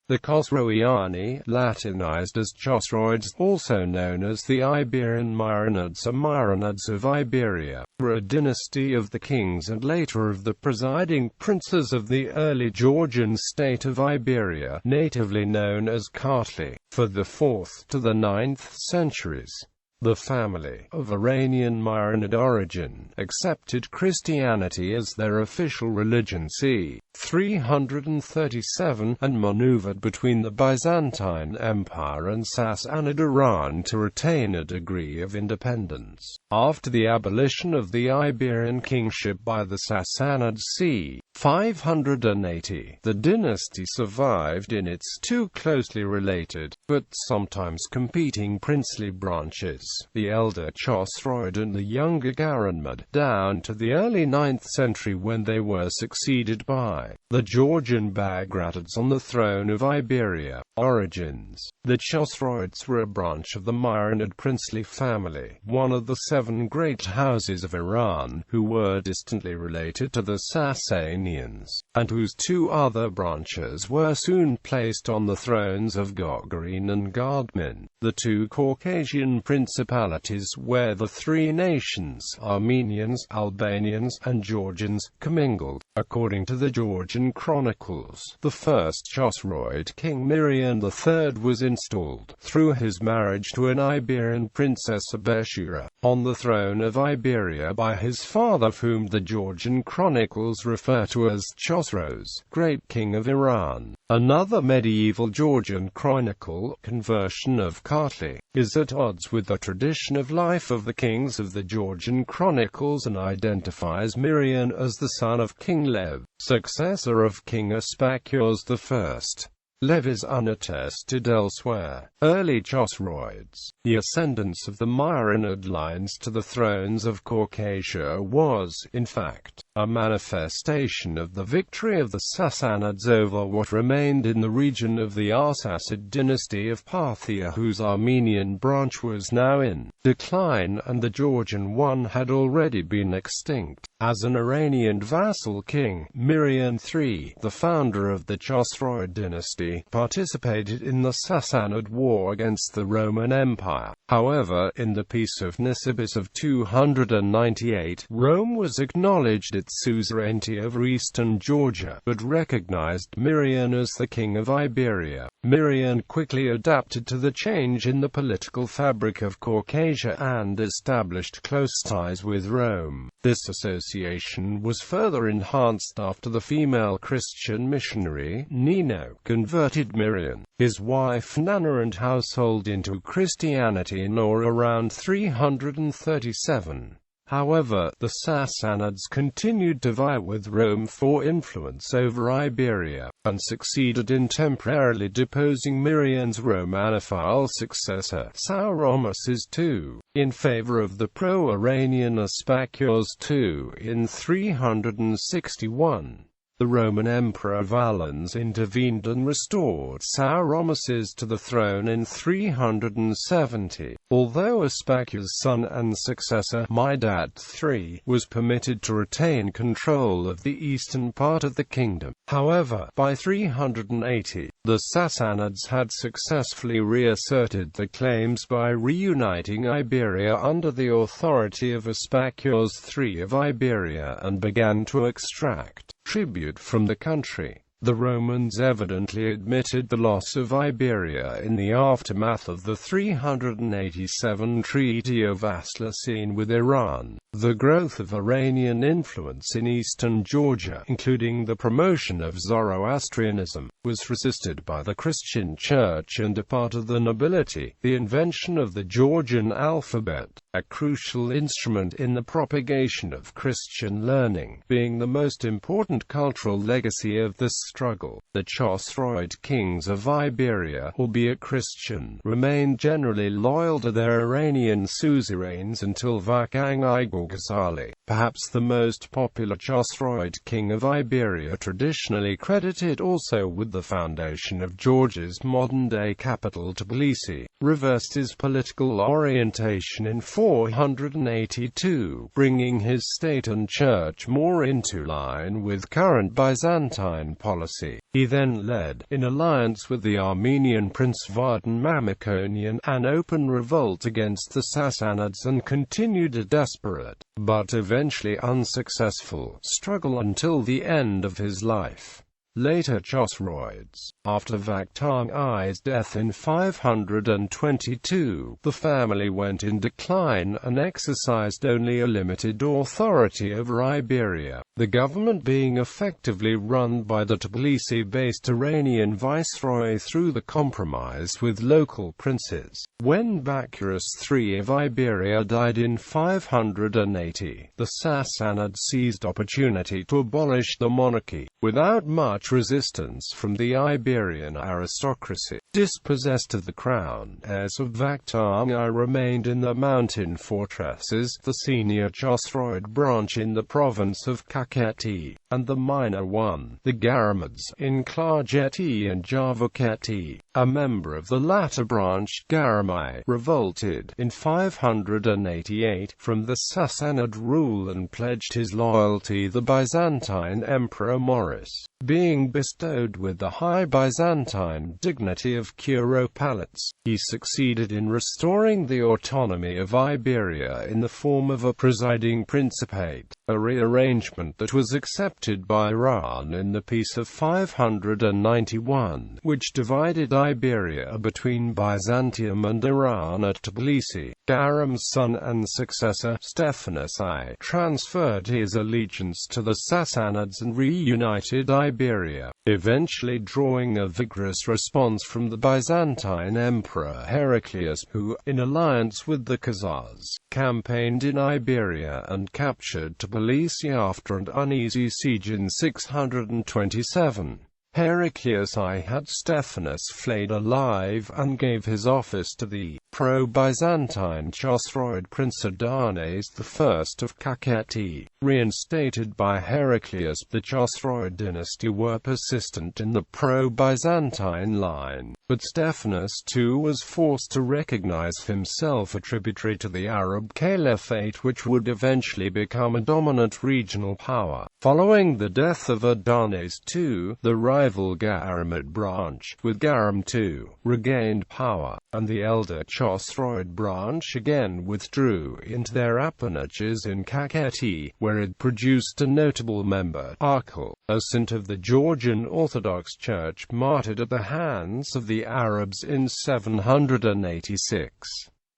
The Khosroianni, Latinized as Chosroids, also known as the Iberian Mihranids or Mihranids of Iberia, were a dynasty of the kings and later of the presiding princes of the early Georgian state of Iberia, natively known as Kartli, for the 4th to the 9th centuries. The family, of Iranian Mihranid origin, accepted Christianity as their official religion c. 337, and maneuvered between the Byzantine Empire and Sassanid Iran to retain a degree of independence. After the abolition of the Iberian kingship by the Sassanids c. 580, the dynasty survived in its two closely related, but sometimes competing princely branches, the elder Chosroid and the younger Mihranids, down to the early 9th century when they were succeeded by the Georgian Mihranids on the throne of Iberia. Origins. The Chosroids were a branch of the Mihranid princely family, one of the 7 great houses of Iran, who were distantly related to the Sassanians, and whose 2 other branches were soon placed on the thrones of Georgian and Gardmin, the 2 Caucasian principalities where the 3 nations, Armenians, Albanians, and Georgians, commingled. According to the Georgian chronicles, the first Chosroid king Mihranids III was installed, through his marriage to an Iberian princess Abeshira, on the throne of Iberia by his father, whom the Georgian chronicles refer to as Chosroes, great king of Iran. Another medieval Georgian chronicle, conversion of Kartli, is at odds with the tradition of life of the kings of the Georgian chronicles and identifies Mihranids as the son of King Lev, successor of King Aspacuos I. Lev is unattested elsewhere. Early Chosroids. The ascendance of the Mihranid lines to the thrones of Caucasia was, in fact, a manifestation of the victory of the Sassanids over what remained in the region of the Arsacid dynasty of Parthia, whose Armenian branch was now in decline and the Georgian one had already been extinct. As an Iranian vassal king, Mihranids III, the founder of the Chosroid dynasty, participated in the Sassanid war against the Roman Empire. However, in the Peace of Nisibis of 298, Rome was acknowledged its suzerainty over eastern Georgia, but recognized Mihranids as the king of Iberia. Mihranids quickly adapted to the change in the political fabric of Caucasia and established close ties with Rome. This association was further enhanced after the female Christian missionary, Nino, converted Mihranids, his wife Nana and household into Christianity in or around 337. However, the Sassanids continued to vie with Rome for influence over Iberia, and succeeded in temporarily deposing Mihranids' Romanophile successor, Sauromaces II, in favor of the pro-Iranian Aspacuos II in 361. The Roman Emperor Valens intervened and restored Sauromaces to the throne in 370, although Aspacuos' son and successor, Mihranids III, was permitted to retain control of the eastern part of the kingdom. However, by 380, the Sassanids had successfully reasserted their claims by reuniting Iberia under the authority of Aspacuos III of Iberia and began to extract tribute from the country. The Romans evidently admitted the loss of Iberia in the aftermath of the 387 Treaty of Aslacene with Iran. The growth of Iranian influence in eastern Georgia, including the promotion of Zoroastrianism, was resisted by the Christian Church and a part of the nobility. The invention of the Georgian alphabet, a crucial instrument in the propagation of Christian learning, being the most important cultural legacy of this struggle. The Chosroid kings of Iberia, albeit Christian, remained generally loyal to their Iranian suzerains until Vakang Igor Ghazali, perhaps the most popular Chosroid king of Iberia, traditionally credited also with the foundation of Georgia's modern-day capital Tbilisi, reversed his political orientation in 482, bringing his state and church more into line with current Byzantine policy. He then led, in alliance with the Armenian Prince Vardan Mamikonian, an open revolt against the Sassanids and continued a desperate, but eventually unsuccessful, struggle until the end of his life. Later Chosroids. After Vakhtang I's death in 522, the family went in decline and exercised only a limited authority over Iberia, the government being effectively run by the Tbilisi-based Iranian viceroy through the compromise with local princes. When Bacchus III of Iberia died in 580, the Sassanids seized opportunity to abolish the monarchy, without much resistance from the Iberian aristocracy. Dispossessed of the crown, heirs of Vakhtang I remained in the mountain fortresses, the senior Chosroid branch in the province of Kakheti, and the minor one, the Garamids, in Klarjeti and Javakheti. A member of the latter branch, Garami, revolted in 588 from the Sassanid rule and pledged his loyalty to the Byzantine Emperor Maurice, being bestowed with the high Byzantine dignity of Curopalates. He succeeded in restoring the autonomy of Iberia in the form of a presiding principate, a rearrangement that was accepted by Iran in the Peace of 591, which divided Iberia between Byzantium and Iran at Tbilisi. Garam's son and successor, Stephanus I, transferred his allegiance to the Sassanids and reunited Iberia, eventually drawing a vigorous response from the Byzantine Emperor Heraclius, who, in alliance with the Khazars, campaigned in Iberia and captured Tbilisi after an uneasy siege in 627. Heraclius I had Stephanus flayed alive and gave his office to the pro-Byzantine Chosroid Prince Adarnase I of Kakheti. Reinstated by Heraclius, the Chosroid dynasty were persistent in the pro-Byzantine line, but Stephanus too was forced to recognize himself a tributary to the Arab Caliphate, which would eventually become a dominant regional power. Following the death of Adarnase II, the rival Garamid branch, with Garam II, regained power, and the elder Chosroid branch again withdrew into their appanages in Kakheti, where it produced a notable member, Arkil, a saint of the Georgian Orthodox Church, martyred at the hands of the Arabs in 786.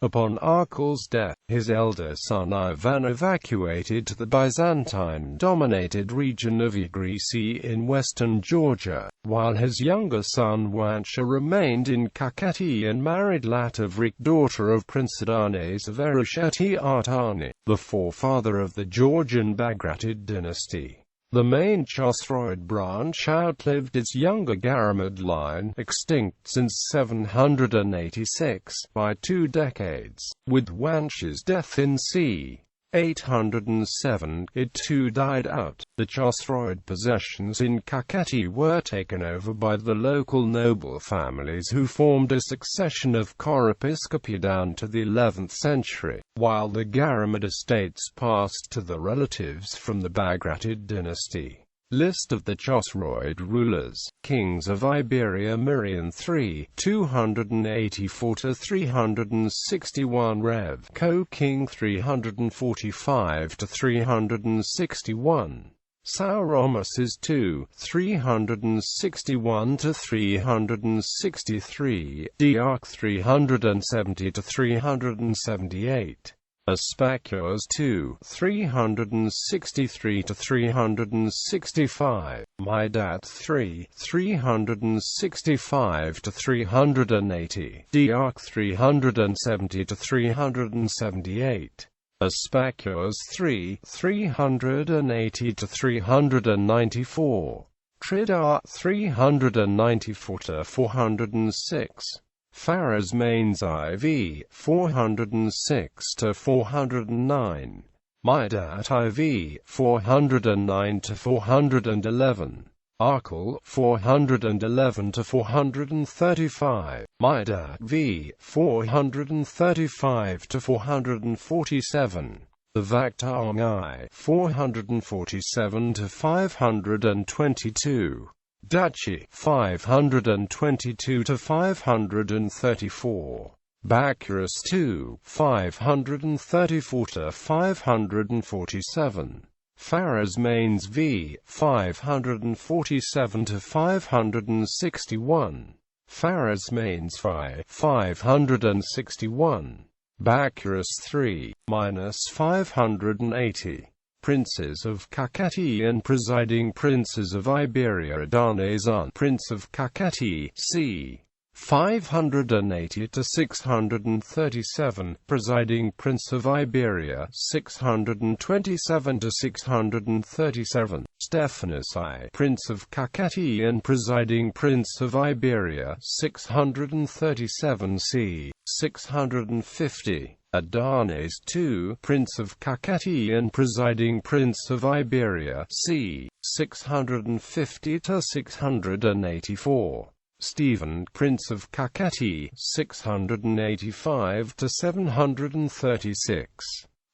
Upon Arkil's death, his elder son Ivan evacuated to the Byzantine-dominated region of Igrisi in western Georgia, while his younger son Wansha remained in Kakheti and married Latavrik, daughter of Prince Adarnase of Erusheti Artani, the forefather of the Georgian Bagratid dynasty. The main Chosroid branch outlived its younger Garamid line, extinct since 786, by 2 decades. With Wansha's death in c. 807, it too died out. The Chosroid possessions in Kakheti were taken over by the local noble families, who formed a succession of chorepiscopi down to the 11th century, while the Garamid estates passed to the relatives from the Bagratid dynasty. List of the Chosroid rulers, kings of Iberia: Mirian III, 284–361 Rev. Co-king 345–361. Sauromases II, 361–363, Diarch 370–378. Aspacuros II, 363–365, Midat III, 365–380, Diarch 370–378. Aspacuros III, 380–394, Tridar 394–406. Pharasmanes IV, 406–409. Midat IV 409 to 411. Arkle 411 to 435. Midat V 435 to 447. The Vaktang I 447 to 522. Dachi 522 to 534. Bacchus II 534 to 547. Pharasmanes V 547 to 561. Pharasmanes V 561. Bacchus III -580. Princes of Kakheti and presiding princes of Iberia. Danazan, Prince of Kakheti, c. 580 to 637, presiding prince of Iberia, 627 to 637. Stephanus I, Prince of Kakheti and presiding prince of Iberia, 637 c. 650. Adarnase II, Prince of Kakheti and presiding prince of Iberia, c. 650 to 684. Stephen, Prince of Kakheti, 685 to 736.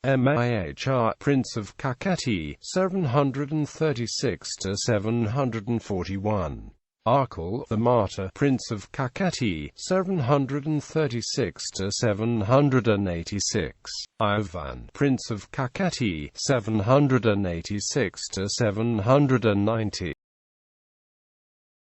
Mihr, Prince of Kakheti, 736 to 741. Arkle, the Martyr, Prince of Kakheti, 736 to 786. Ivan, Prince of Kakheti, 786 to 790.